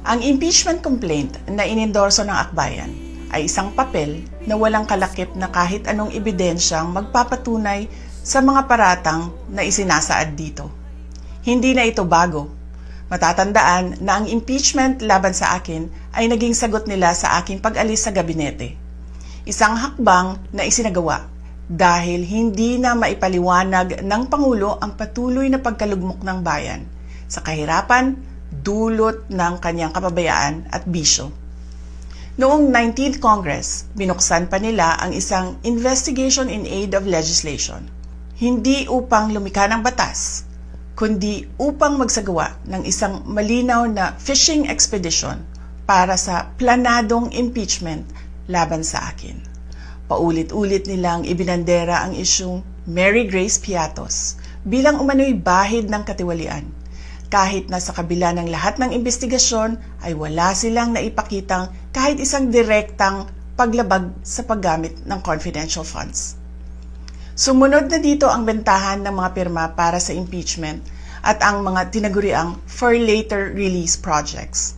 Ang impeachment complaint na inendorso ng akbayan ay isang papel na walang kalakip na kahit anong ebidensyang magpapatunay sa mga paratang na isinasaad dito. Hindi na ito bago. Matatandaan na ang impeachment laban sa akin ay naging sagot nila sa aking pag-alis sa gabinete. Isang hakbang na isinagawa dahil hindi na maipaliwanag ng Pangulo ang patuloy na pagkalugmok ng bayan sa kahirapan dulot ng kanyang kapabayaan at bisyo. Noong 19th Congress, binuksan pa nila ang isang Investigation in Aid of Legislation, hindi upang lumikha ng batas, kundi upang magsagawa ng isang malinaw na fishing expedition para sa planadong impeachment laban sa akin. Paulit-ulit nilang ibinandera ang isyung Mary Grace Piatos bilang umano'y bahid ng katiwalian. Kahit na sa kabila ng lahat ng investigasyon ay wala silang naipakitang kahit isang direktang paglabag sa paggamit ng confidential funds. Sumunod na dito ang bentahan ng mga pirma para sa impeachment at ang mga tinaguriang for later release projects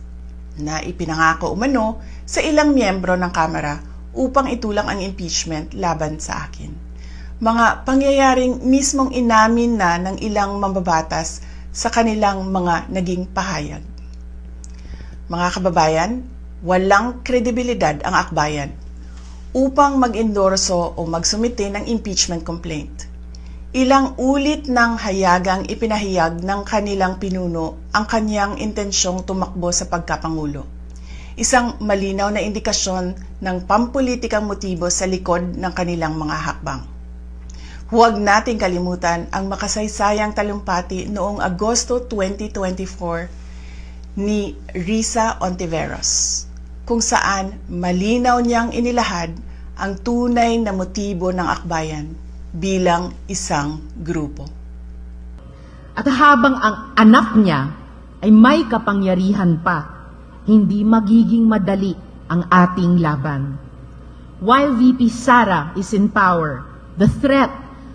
na ipinangako umano sa ilang miyembro ng Kamara upang itulang ang impeachment laban sa akin. Mga pangyayaring mismong inamin na ng ilang mambabatas sa kanilang mga naging pahayag. Mga kababayan, walang kredibilidad ang akbayan upang mag-endorso o magsumite ng impeachment complaint. Ilang ulit ng hayagang ipinahayag ng kanilang pinuno ang kanyang intensyong tumakbo sa pagkapangulo. Isang malinaw na indikasyon ng pampulitikang motibo sa likod ng kanilang mga hakbang. Huwag nating kalimutan ang makasaysayang talumpati noong Agosto 2024 ni Risa Ontiveros, kung saan malinaw niyang inilahad ang tunay na motibo ng akbayan bilang isang grupo. At habang ang anak niya ay may kapangyarihan pa, hindi magiging madali ang ating laban. While VP Sara is in power, the threat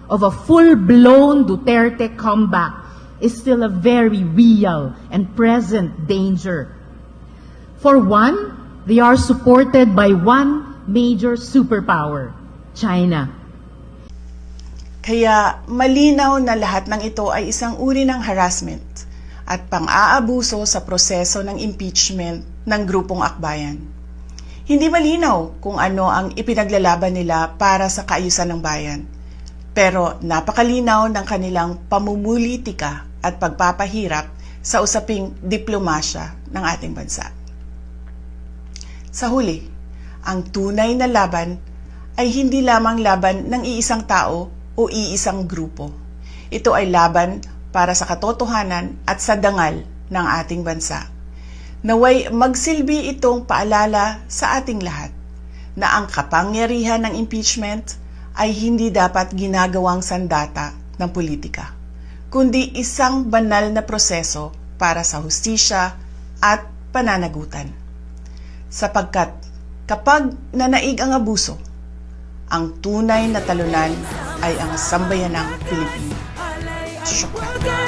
of a full-blown Duterte comeback is still a very real and present danger. For one, they are supported by one major superpower, China. Kaya malinaw na lahat ng ito ay isang uri ng harassment at pang-aabuso sa proseso ng impeachment ng grupong akbayan. Hindi malinaw kung ano ang ipinaglalaban nila para sa kaayusan ng bayan, pero napakalinaw ng kanilang pamumulitika at pagpapahirap sa usaping diplomasya ng ating bansa. Sa huli, ang tunay na laban ay hindi lamang laban ng iisang tao o iisang grupo. Ito ay laban para sa katotohanan at sa dangal ng ating bansa. Naway magsilbi itong paalala sa ating lahat na ang kapangyarihan ng impeachment ay hindi dapat ginagawang sandata ng politika, kundi isang banal na proseso para sa hustisya at pananagutan. Sapagkat kapag nanaig ang abuso, ang tunay na talunan ay ang sambayanang Pilipino. Syukran.